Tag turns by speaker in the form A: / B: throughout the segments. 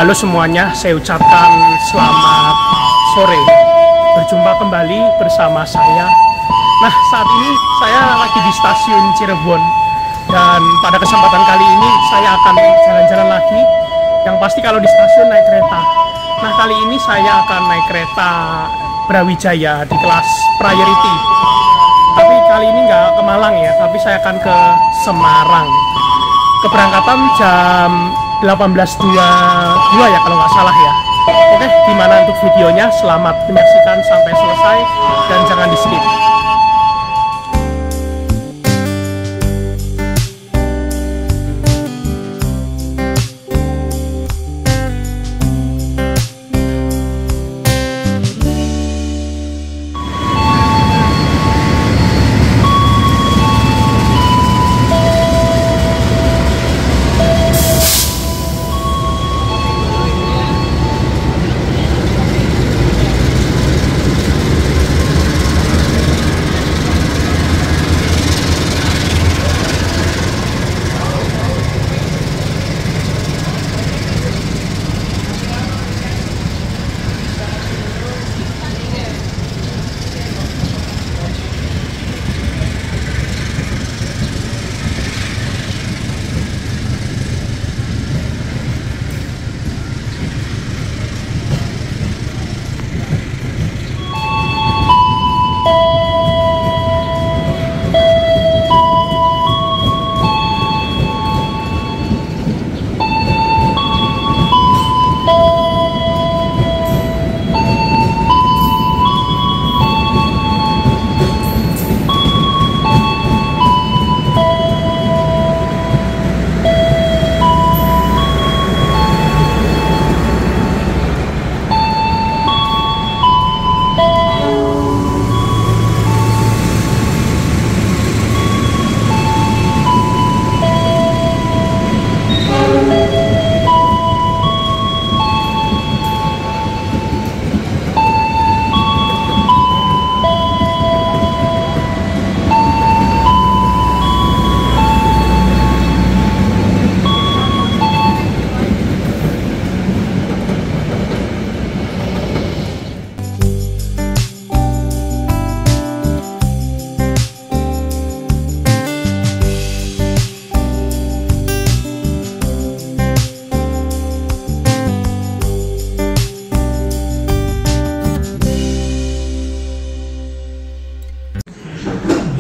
A: Halo semuanya, saya ucapkan selamat sore. Berjumpa kembali bersama saya. Nah, saat ini saya lagi di stasiun Cirebon. Dan pada kesempatan kali ini saya akan jalan-jalan lagi. Yang pasti kalau di stasiun naik kereta. Nah, kali ini saya akan naik kereta Brawijaya di kelas Priority. Tapi kali ini nggak ke Malang ya, tapi saya akan ke Semarang. Keberangkatan jam 18.22 ya kalau nggak salah ya. Oke, gimana untuk videonya? Selamat menyaksikan sampai selesai dan jangan di skip.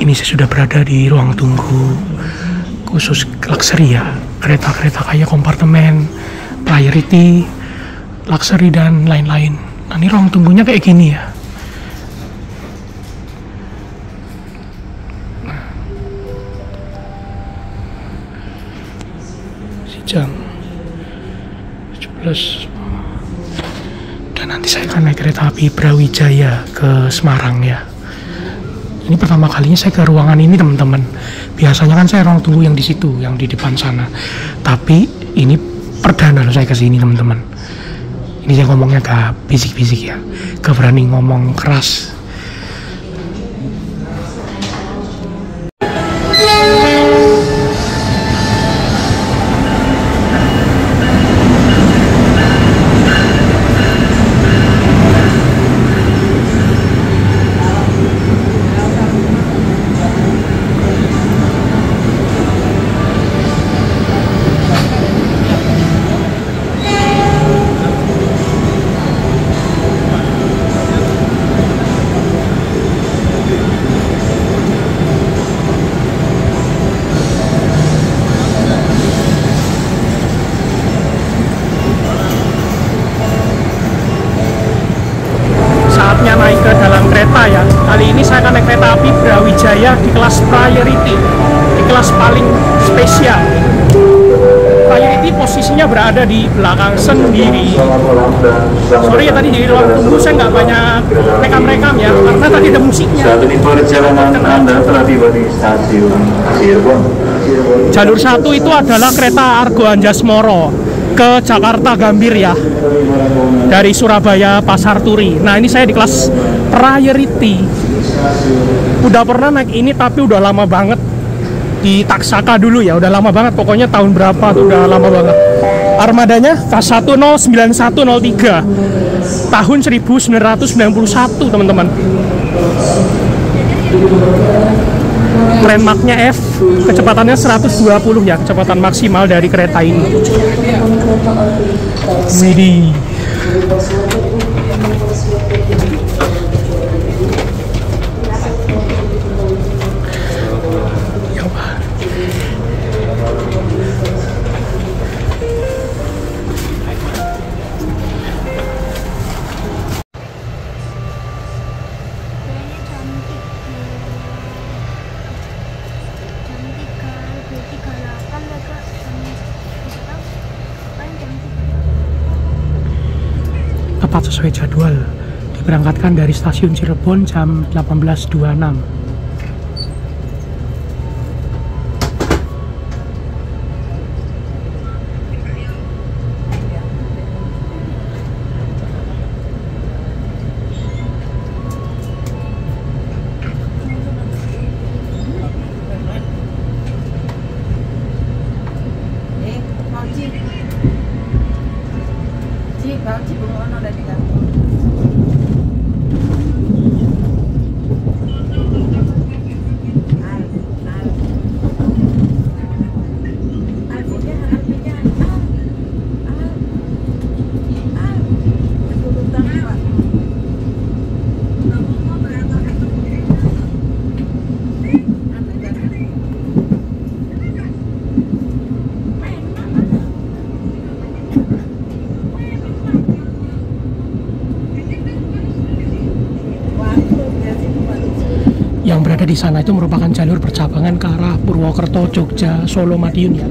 A: Ini saya sudah berada di ruang tunggu khusus luxury ya, kereta-kereta kayak kompartemen, priority, luxury dan lain-lain. Nah, ini ruang tunggunya kayak gini ya. Jam 17. Dan nanti saya akan naik kereta api Brawijaya ke Semarang ya. Ini pertama kalinya saya ke ruangan ini teman-teman. Biasanya kan saya ruang tunggu yang di situ, yang di depan sana. Tapi ini perdana loh saya ke sini teman-teman. Ini saya ngomongnya agak bisik-bisik ya. Gak berani ngomong keras. Naik ke dalam kereta ya. Kali ini saya akan naik kereta api Brawijaya di kelas Priority, di kelas paling spesial. Priority posisinya berada di belakang sendiri. Sorry ya, tadi di ruang tunggu saya nggak banyak rekam-rekam ya, karena tadi ada musiknya.
B: Saat ini perjalanan Anda telah tiba di stasiun Cirebon.
A: Jalur 1 itu adalah kereta Argo Anjasmoro ke Jakarta Gambir ya, dari Surabaya Pasar Turi. Nah, ini saya di kelas Priority. Udah pernah naik ini tapi udah lama banget. Di Taksaka dulu ya, udah lama banget, pokoknya tahun berapa tuh, udah lama banget. Armadanya K109103 tahun 1991 teman-teman. Landmarknya F, kecepatannya 120 ya, kecepatan maksimal dari kereta ini. Widih. Tepat sesuai jadwal, diberangkatkan dari stasiun Cirebon jam 18.26. Yang berada di sana itu merupakan jalur percabangan ke arah Purwokerto, Jogja, Solo, Madiun ya.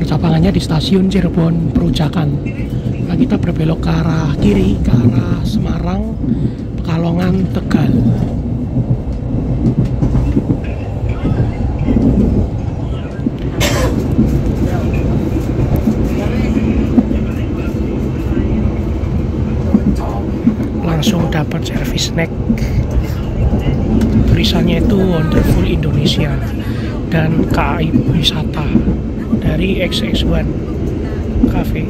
A: Percabangannya di stasiun Cirebon, Perujakan. Nah, kita berbelok ke arah kiri, ke arah Semarang, Pekalongan, Tegal. Langsung dapat servis snack. Tulisannya itu Wonderful Indonesia dan KAI Wisata dari XX1 Cafe.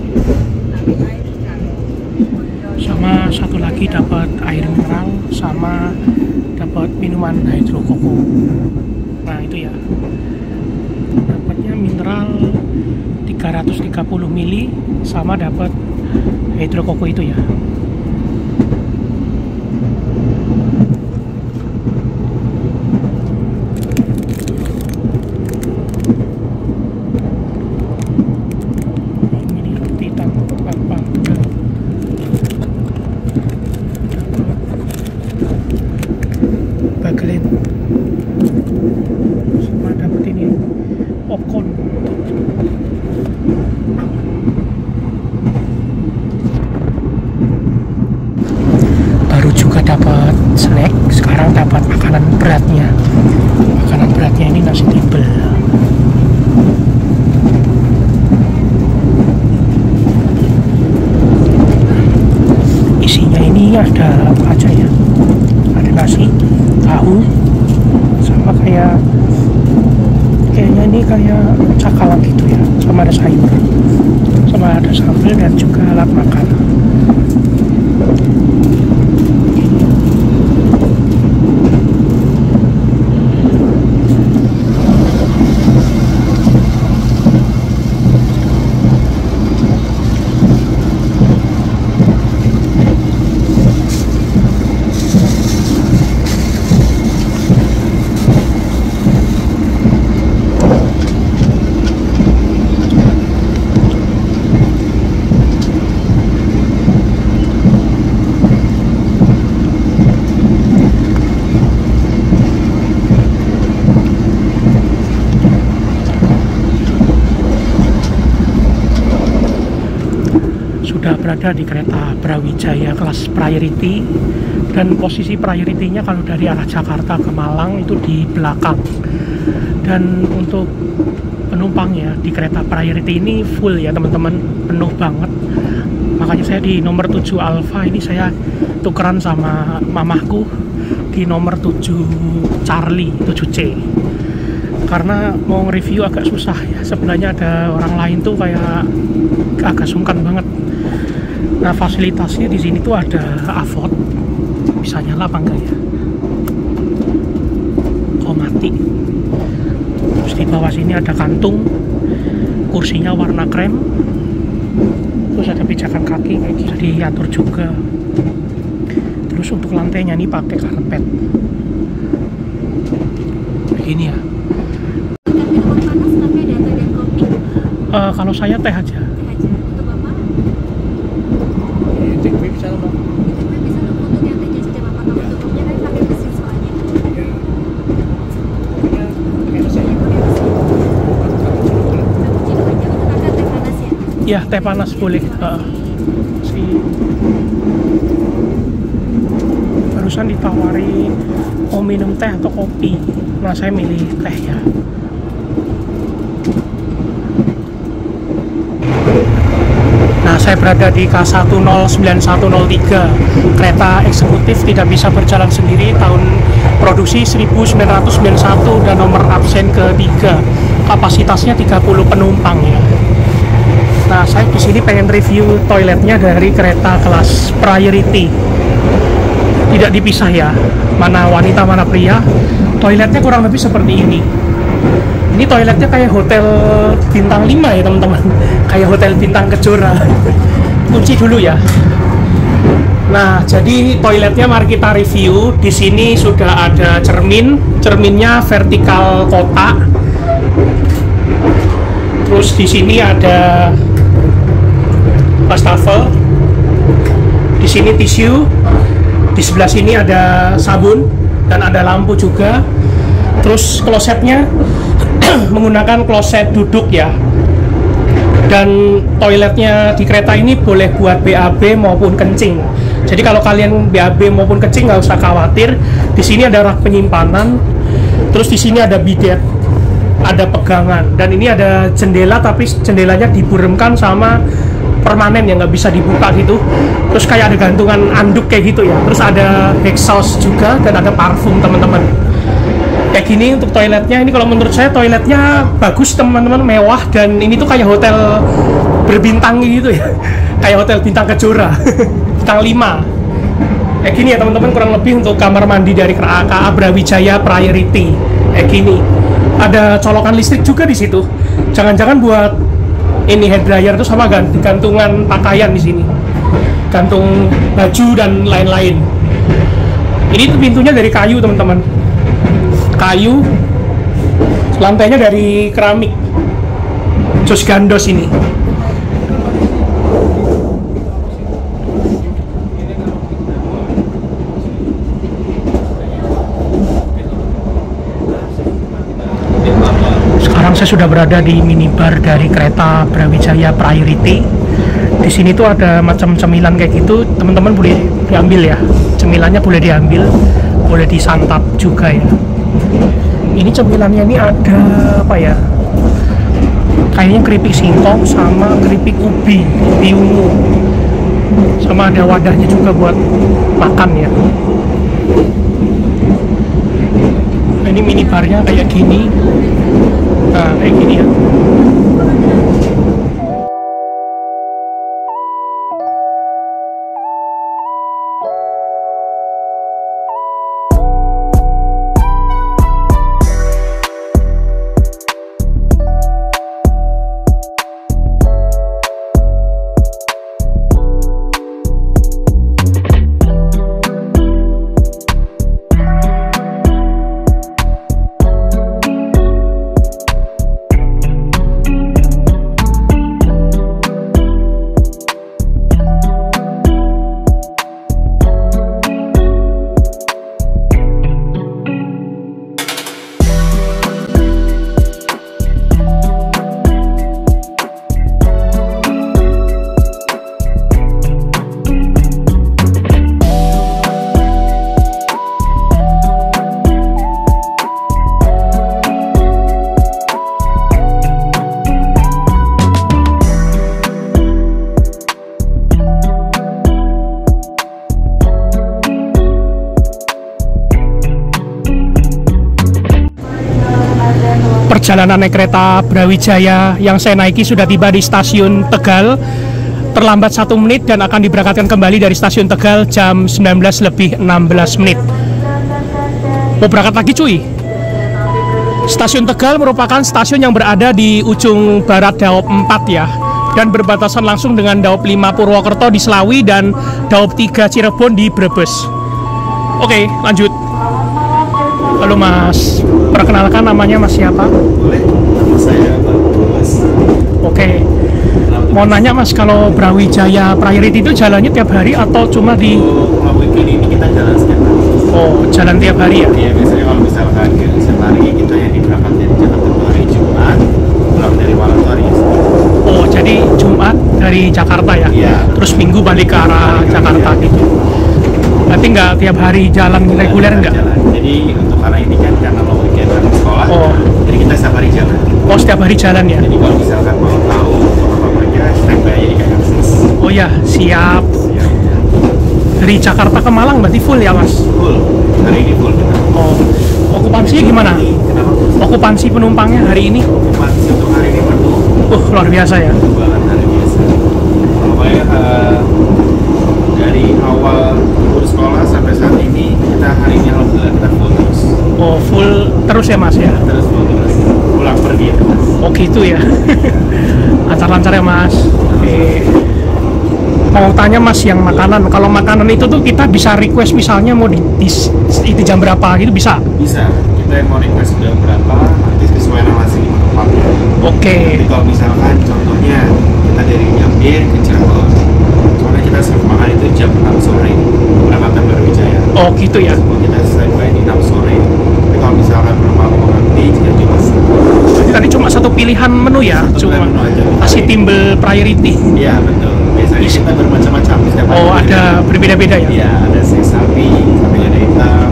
A: Sama satu lagi dapat air mineral sama dapat minuman hydro koko. Nah itu ya, dapatnya mineral 330 ml sama dapat hydro koko itu ya. Bagelin sama dapat ini popcorn. Baru juga dapat snack, sekarang dapat makanan beratnya. Makanan beratnya ini nasi timbel. Isinya ini ada apa aja ya? Ada nasi, tahu, sama kayaknya ini kayak cakalang gitu ya, sama ada sayur, sama ada sambal dan juga alat makan. Sudah berada di kereta Brawijaya kelas priority, dan posisi priority-nya kalau dari arah Jakarta ke Malang itu di belakang. Dan untuk penumpangnya di kereta priority ini full ya teman-teman, penuh banget. Makanya saya di nomor 7 Alpha ini saya tukeran sama mamahku di nomor 7 Charlie, 7C. karena mau nge-review agak susah ya. Sebenarnya ada orang lain tuh kayak agak sungkan banget. Nah, fasilitasnya di sini tuh ada AVOD, bisa nyala apa enggak ya? Oh, mati. Terus di bawah sini ada kantung, kursinya warna krem, terus ada pijakan kaki kayak gitu diatur juga. Terus untuk lantainya ini pakai karpet. Begini ya.
C: Minuman panas, kafe, data, dan kopi.
A: Kalau saya teh aja.
C: Teh aja. Untuk Bapak?
A: Take away bisa apa?
C: Itu kan bisa untuk yang tehnya saja Bapak. Kalau untuk kopinya kan pakai mesin soalnya. Iya, pakai mesin. Cappuccino aja. Untuk Kakak teh panas ya?
A: Iya, teh panas boleh. Barusan ditawari mau minum teh atau kopi. Nah, saya milih teh ya. Nah, saya berada di K109103. Kereta eksekutif tidak bisa berjalan sendiri, tahun produksi 1991 dan nomor absen ketiga. Kapasitasnya 30 penumpang ya. Nah, saya di sini pengen review toiletnya dari kereta kelas priority. Tidak dipisah ya, mana wanita mana pria. Toiletnya kurang lebih seperti ini. Ini toiletnya kayak hotel bintang 5 ya teman-teman. Kayak hotel bintang Kejora. Kunci dulu ya. Nah, jadi toiletnya mari kita review. Di sini sudah ada cermin. Cerminnya vertikal kotak. Terus di sini ada wastafel. Di sini tisu. Di sebelah sini ada sabun dan ada lampu juga. Terus klosetnya menggunakan kloset duduk ya. Dan toiletnya di kereta ini boleh buat BAB maupun kencing. Jadi kalau kalian BAB maupun kencing nggak usah khawatir. Di sini ada rak penyimpanan. Terus di sini ada bidet, ada pegangan. Dan ini ada jendela, tapi jendelanya diburemkan sama permanen yang nggak bisa dibuka gitu. Terus kayak ada gantungan anduk kayak gitu ya. Terus ada exhaust juga dan ada parfum teman-teman. Kayak gini untuk toiletnya. Ini kalau menurut saya toiletnya bagus teman-teman, mewah, dan ini tuh kayak hotel berbintang gitu ya. Kayak hotel bintang Kejora. Bintang 5. Kayak gini ya teman-teman, kurang lebih untuk kamar mandi dari KA Brawijaya Priority. Kayak gini. Ada colokan listrik juga di situ. Jangan-jangan buat ini hair dryer tuh sama gantungan pakaian di sini, gantung baju dan lain-lain. Ini tuh pintunya dari kayu teman-teman, kayu. Lantainya dari keramik, jos gandos ini. Sekarang saya sudah berada di minibar dari kereta Brawijaya Priority. Di sini tuh ada macam cemilan kayak gitu, teman-teman boleh diambil ya. Cemilannya boleh diambil, boleh disantap juga ya. Ini cemilannya ini ada apa ya? Kayaknya keripik singkong sama keripik ubi ungu. Sama ada wadahnya juga buat makan ya. Ini minibarnya kayak gini. Nah, kayak gini ya. perjalanan naik kereta Brawijaya yang saya naiki sudah tiba di stasiun Tegal. Terlambat 1 menit dan akan diberangkatkan kembali dari stasiun Tegal jam 19:16. Mau berangkat lagi cuy. Stasiun Tegal merupakan stasiun yang berada di ujung barat Daop 4 ya, dan berbatasan langsung dengan Daop 5 Purwokerto di Selawi dan Daop 3 Cirebon di Brebes. Oke, lanjut. Halo Mas, perkenalkan namanya Mas siapa?
D: Boleh, nama saya Bang Mas.
A: Oke, mau nanya Mas, kalau Brawijaya Priority itu jalannya tiap hari atau cuma di...
D: Kalau weekend ini kita jalan setiap hari.
A: Oh, jalan tiap hari ya?
D: Iya, biasanya kalau misalkan setiap hari kita yang berangkat dari Jakarta itu hari Jumat, pulang dari Malang itu hari Senin.
A: Oh, jadi Jumat dari Jakarta ya?
D: Iya.
A: Terus Minggu balik ke arah Jakarta gitu? Berarti nggak tiap hari jalan reguler nggak?
D: Jalan. Jadi untuk karena ini kan karena mau weekend anak sekolah,
A: Oh.
D: jadi kita setiap hari jalan.
A: Oh, setiap hari jalan ya?
D: Jadi kalau misalkan mau tahu apa-apanya, standby aja di kakak akses.
A: Oh ya, siap.
D: Siap.
A: Dari Jakarta ke Malang berarti full ya Mas?
D: Full. Hari ini full kita.
A: Oh, okupansinya gimana?
D: Kenapa?
A: Okupansi penumpangnya hari ini?
D: Okupansi untuk hari ini penuh.
A: Luar biasa ya?
D: Banget hari biasa. Pokoknya dari awal libur sekolah sampai saat ini kita hari ini alhamdulillah kita full terus.
A: Oh, full terus ya Mas ya?
D: Terus full terus. Pulang pergi terus.
A: Oh gitu ya? Lancar-lancar ya Mas? Oke. Mau tanya Mas, yang makanan, kalau makanan itu tuh kita bisa request misalnya mau di jam berapa gitu bisa?
D: Bisa. Kita yang mau request jam berapa nanti sesuai narasi tempatnya.
A: Oke.
D: Jadi kalau misalkan contohnya kita dari Gambir ke Cirebon, soalnya kita serve makan itu jam 6 sore berangkatan Brawijaya.
A: Oh gitu ya?
D: Semua kita standby di 6 sore. Tapi kalau misalkan penumpang mau ngerti jika cuma
A: Berarti tadi cuma satu pilihan menu ya?
D: Satu
A: Cuma
D: pilihan menu aja.
A: kasih timbel priority?
D: Iya betul. Biasanya kita bermacam-macam setiap hari.
A: Oh, ada berbeda-beda ya?
D: Iya, ada steak sapi, sapi lada hitam,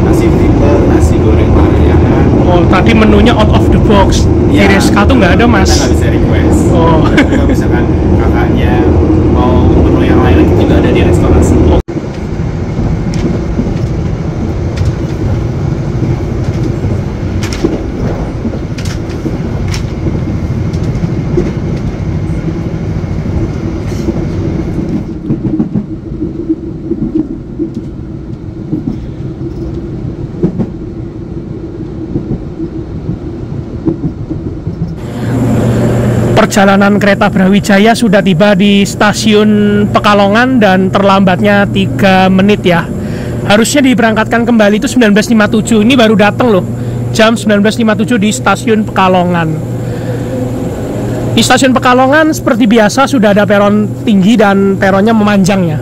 D: nasi triple, nasi goreng Parayangan.
A: Oh, tadi menunya out of the box. Di
D: Iya.
A: Reska tuh nggak ada Mas?
D: Kita nggak bisa request.
A: Oh.
D: Tapi kalau misalkan kakaknya mau menu yang lain lagi juga ada di restorasi.
A: Perjalanan kereta Brawijaya sudah tiba di stasiun Pekalongan dan terlambatnya 3 menit ya. Harusnya diberangkatkan kembali itu 19.57. Ini baru datang loh. Jam 19.57 di stasiun Pekalongan. Di stasiun Pekalongan seperti biasa sudah ada peron tinggi dan peronnya memanjang ya.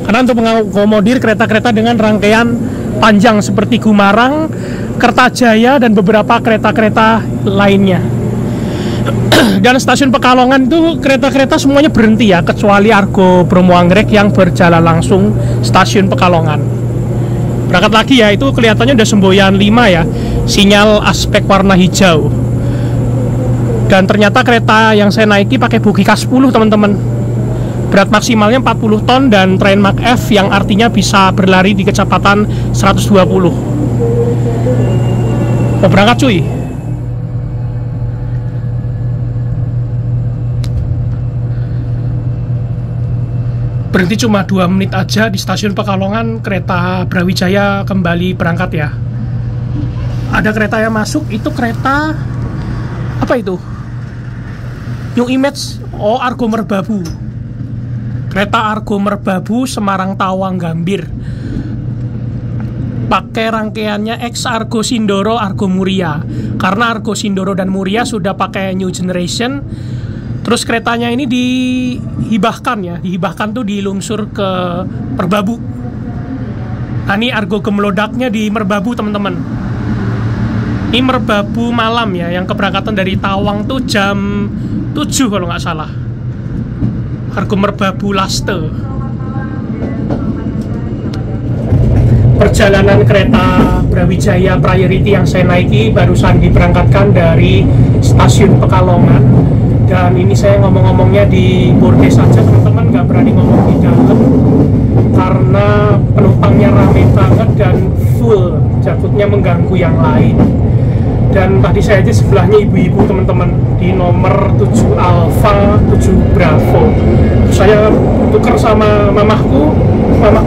A: Karena untuk mengakomodir kereta-kereta dengan rangkaian panjang seperti Gumarang, Kertajaya dan beberapa kereta-kereta lainnya. Dan stasiun Pekalongan itu kereta-kereta semuanya berhenti ya, kecuali Argo Bromo Anggrek yang berjalan langsung stasiun Pekalongan. Berangkat lagi ya, itu kelihatannya udah semboyan 5 ya, sinyal aspek warna hijau. Dan ternyata kereta yang saya naiki pakai bogi K10 teman-teman. Berat maksimalnya 40 ton dan tren Mach F yang artinya bisa berlari di kecepatan 120. Mau berangkat cuy? Berhenti cuma 2 menit aja di stasiun Pekalongan, kereta Brawijaya kembali berangkat ya. Ada kereta yang masuk, itu kereta apa itu? New Image, oh Argo Merbabu. Kereta Argo Merbabu Semarang Tawang Gambir. Pakai rangkaiannya X Argo Sindoro, Argo Muria. Karena Argo Sindoro dan Muria sudah pakai New Generation. Terus keretanya ini dihibahkan tuh dilungsur ke Merbabu. Nah ini Argo Gemlodaknya di Merbabu teman-teman. Ini Merbabu malam ya, yang keberangkatan dari Tawang tuh jam 7 kalau nggak salah. Argo Merbabu Laste. Perjalanan kereta Brawijaya Priority yang saya naiki barusan diberangkatkan dari stasiun Pekalongan. Dan ini saya ngomong-ngomongnya di bordes saja teman-teman, nggak berani ngomong di dalam karena penumpangnya rame banget dan full, takutnya mengganggu yang lain. Dan tadi saya aja sebelahnya ibu-ibu teman-teman di nomor 7 Alfa 7 Bravo. Saya tuker sama mamahku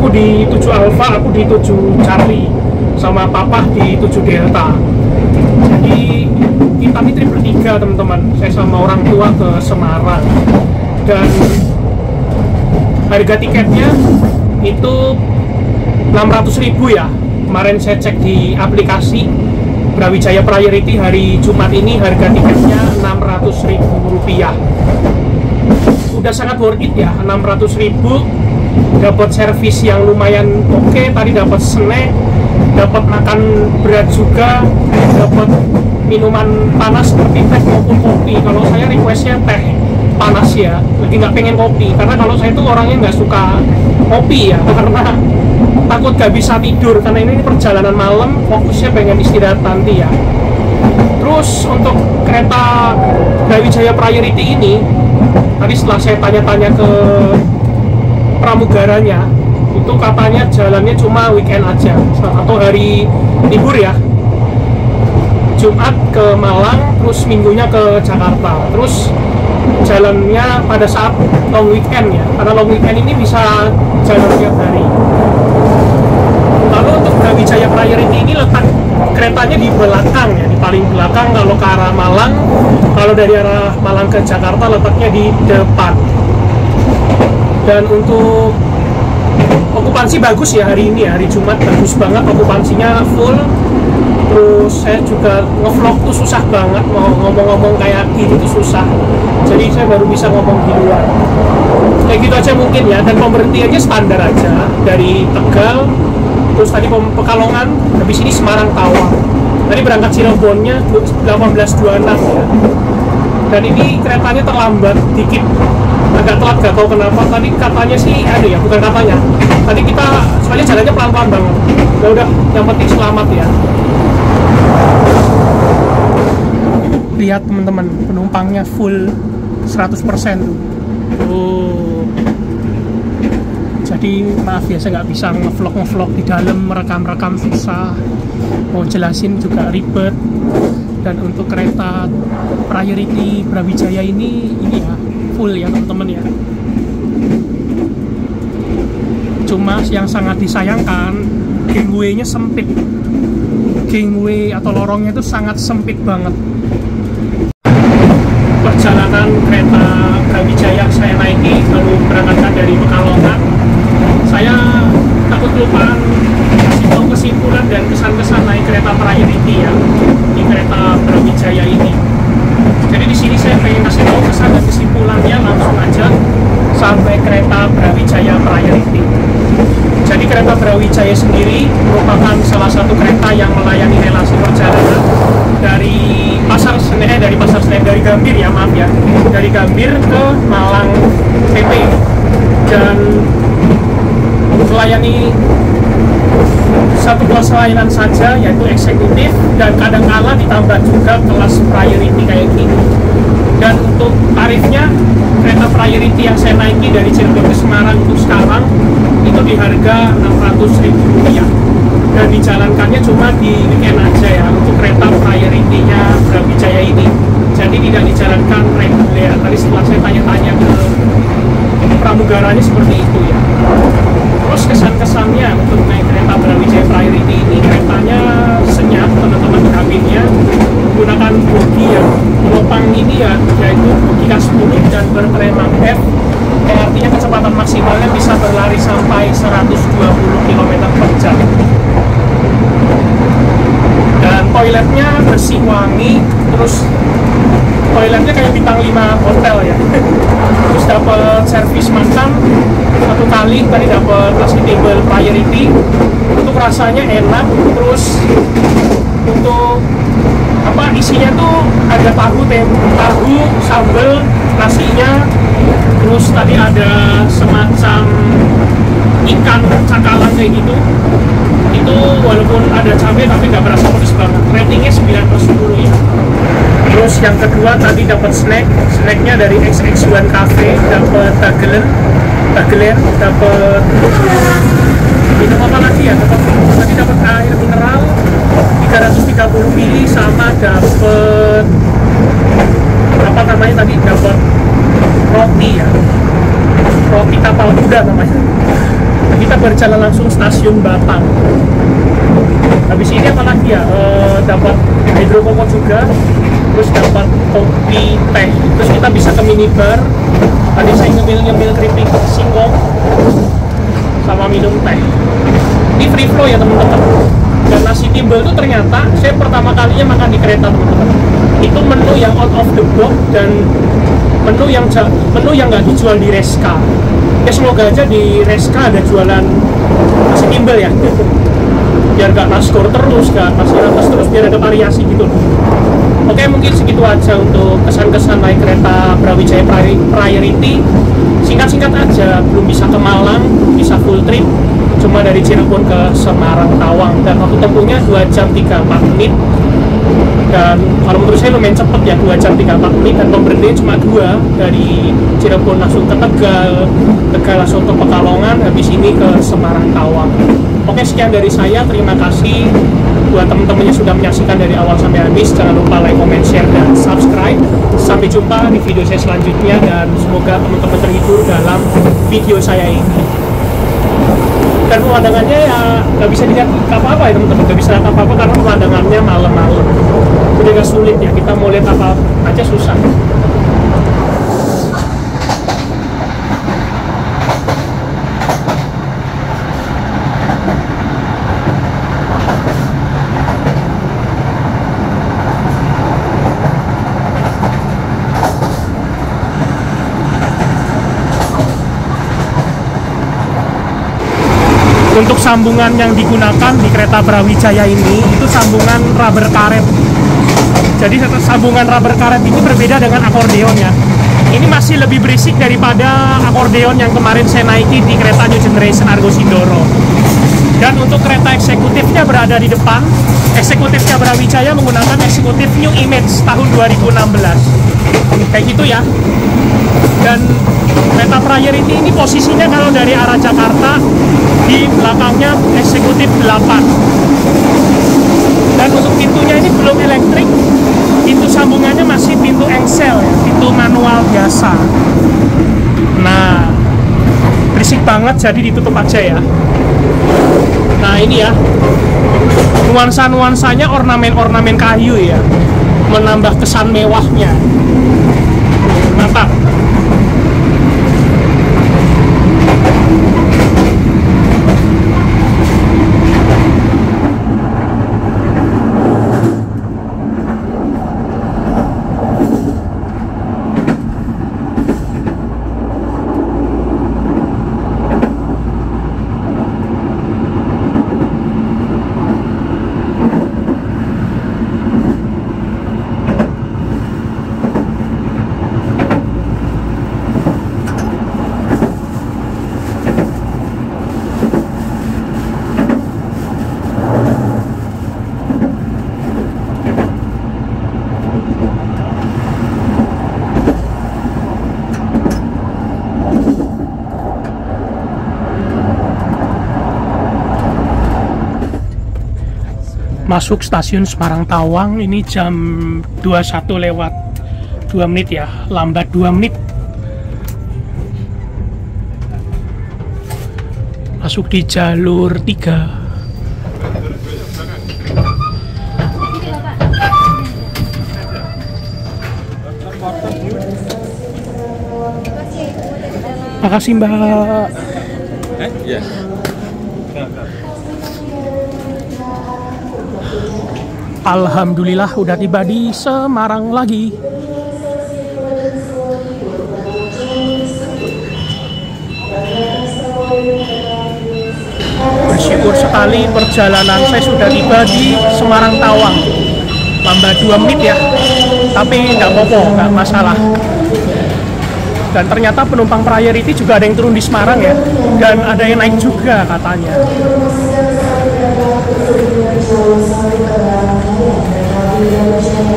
A: di 7 Alfa, aku di 7 Charlie, sama papa di 7 Delta. Jadi kita ini trip bertiga teman-teman, saya sama orang tua ke Semarang. Dan harga tiketnya itu 600.000 ya. Kemarin saya cek di aplikasi Brawijaya Priority hari Jumat ini harga tiketnya Rp600.000. Udah sangat worth it ya, 600.000 dapat servis yang lumayan oke, tadi dapat snack, dapat makan berat juga, dapat minuman panas seperti teh maupun kopi. Kalau saya requestnya teh panas ya, lagi nggak pengen kopi karena kalau saya tuh orangnya nggak suka kopi ya, karena takut gak bisa tidur karena ini perjalanan malam, fokusnya pengen istirahat nanti ya. Terus untuk kereta Brawijaya Priority ini, tadi setelah saya tanya-tanya ke pramugaranya, itu katanya jalannya cuma weekend aja atau hari libur ya, Jumat ke Malang, terus minggunya ke Jakarta. Terus jalannya pada saat long weekend ya, karena long weekend ini bisa jalan tiap hari. Lalu untuk Brawijaya Priority ini letak keretanya di belakang ya, di paling belakang kalau ke arah Malang. Kalau dari arah Malang ke Jakarta letaknya di depan. Dan untuk okupansi bagus ya hari ini, hari Jumat bagus banget, okupansinya full. Terus saya juga ngevlog tuh susah banget, mau ngomong-ngomong kayak gini tuh susah. Jadi saya baru bisa ngomong di luar. Kayak gitu aja mungkin ya, dan pemberhentiannya standar aja dari Tegal. Terus tadi Pekalongan, habis ini Semarang Tawang. Tadi berangkat Cirebonnya 18.26 ya. Dan ini keretanya terlambat dikit, agak telat, gak tahu kenapa. Tadi katanya sih ada ya, bukan katanya. Tadi kita soalnya jalannya pelan-pelan banget. Ya udah, yang penting selamat ya. Lihat teman-teman, penumpangnya full 100% tuh. Oh. Jadi maaf ya, saya nggak bisa ngevlog di dalam, merekam susah, mau jelasin juga ribet. Dan untuk kereta Priority Brawijaya ini ya full ya teman-teman ya. Cuma yang sangat disayangkan, gangway-nya sempit. Gangway atau lorongnya itu sangat sempit banget. Perjalanan kereta Brawijaya saya naiki lalu berangkatkan dari Pekalongan, saya takut kelupaan kasih tahu kesimpulan dan kesan-kesan naik kereta Priority ya di kereta Brawijaya ini. Jadi di sini saya pengen kasih tahu kesan dan kesimpulannya langsung aja sampai kereta Brawijaya Priority. Jadi kereta Brawijaya sendiri merupakan salah satu kereta yang melayani relasi perjalanan dari dari Gambir ya, maaf ya, dari Gambir ke Malang PP, dan melayani satu kelas layanan saja yaitu eksekutif, dan kadang-kala ditambah juga kelas priority kayak gini. Dan untuk tarifnya, kereta priority yang saya naiki dari Cirebon ke Semarang untuk sekarang itu di harga Rp600.000, dan dijalankannya cuma di weekend aja ya untuk kereta priority-nya Brawijaya ini. Jadi tidak dijalankan reguler. Tadi setelah saya tanya-tanya ke pramugaranya seperti itu ya. Terus kesan-kesannya untuk naik kereta Brawijaya Priority ini, keretanya senyap teman-teman, kabinnya menggunakan bogi yang penopang ini ya, yaitu bogi K10 dan bertremang F, yang artinya kecepatan maksimalnya bisa berlari sampai 120 km per jam. Dan toiletnya bersih, wangi, terus toiletnya kayak bintang 5 hotel ya. Terus dapat servis makan 1 kali, tadi dapat nasi table priority, untuk rasanya enak. Terus untuk isinya tuh ada tahu sambal, nasinya. Terus tadi ada semacam ikan cakalang kayak gitu. Itu walaupun ada cabai tapi nggak berasa pedes banget. Ratingnya 9/10 ya. Terus yang kedua tadi dapat snacknya dari XX1 Cafe, dapat dagelen, dapat minum apa lagi ya, tadi dapat air mineral, 330 mili sama dapat apa namanya tadi, dapat roti ya, roti tapal kuda namanya. Nah, kita berjalan langsung stasiun Batang. Habis ini apa lagi ya, dapat hidrokoko juga, terus dapat kopi teh, terus kita bisa ke minibar. Tadi saya ngemil keripik singkong sama minum teh. Ini free flow ya teman-teman. Dan nasi timbel itu ternyata saya pertama kalinya makan di kereta teman-teman. Itu menu yang out of the box dan menu yang nggak dijual di Reska. Ya semoga aja di Reska ada jualan nasi timbel ya. Biar nggak nasgor terus, nggak nasi rames terus, biar ada variasi gitu. Oke, mungkin segitu aja untuk kesan-kesan naik kereta Brawijaya Priority. Singkat-singkat aja, belum bisa ke Malang, belum bisa full trip, cuma dari Cirebon ke Semarang Tawang, dan waktu tempuhnya 2 jam 34 menit. Dan kalau menurut saya lumayan cepet ya, 2 jam 34 menit, dan pemberhentian cuma 2, dari Cirebon langsung ke Tegal, Tegal langsung ke Pekalongan, habis ini ke Semarang Tawang. Oke, sekian dari saya, terima kasih buat teman-teman yang sudah menyaksikan dari awal sampai habis. Jangan lupa like, comment, share, dan subscribe. Sampai jumpa di video saya selanjutnya, dan semoga teman-teman terhibur dalam video saya ini. Dan pemandangannya ya nggak bisa dilihat apa-apa ya teman-teman, nggak bisa lihat apa-apa karena pemandangannya malam-malam. Udah agak sulit ya, kita mau lihat apa aja susah. Untuk sambungan yang digunakan di kereta Brawijaya ini, itu sambungan rubber karet. Jadi sambungan rubber karet ini berbeda dengan akordeon ya. Ini masih lebih berisik daripada akordeon yang kemarin saya naiki di kereta New Generation Argo Sindoro. Dan untuk kereta eksekutifnya berada di depan. Eksekutifnya Brawijaya menggunakan eksekutif New Image tahun 2016. Kayak gitu ya. Dan kereta Priority ini posisinya kalau dari arah Jakarta, di belakangnya eksekutif 8. Dan untuk pintunya ini belum elektrik, pintu sambungannya masih pintu engsel ya, pintu manual biasa. Nah, berisik banget, jadi ditutup aja ya. Nah ini ya, nuansa-nuansanya ornamen-ornamen kayu ya, menambah kesan mewahnya. Mantap. Masuk stasiun Semarang Tawang ini jam 21 lewat 2 menit ya, lambat 2 menit. Masuk di jalur 3. Makasih Mbak.
D: Iya.
A: Alhamdulillah udah tiba di Semarang lagi. Bersyukur sekali perjalanan saya sudah tiba di Semarang Tawang. Lambat 2 menit ya, tapi nggak apa-apa, nggak masalah. Dan ternyata penumpang Priority juga ada yang turun di Semarang ya, dan ada yang naik juga katanya.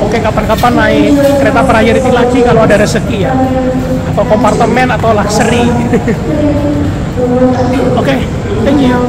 A: Oke, kapan-kapan naik kereta Priority lagi kalau ada rezeki ya, atau kompartemen atau luxury. Oke, thank you.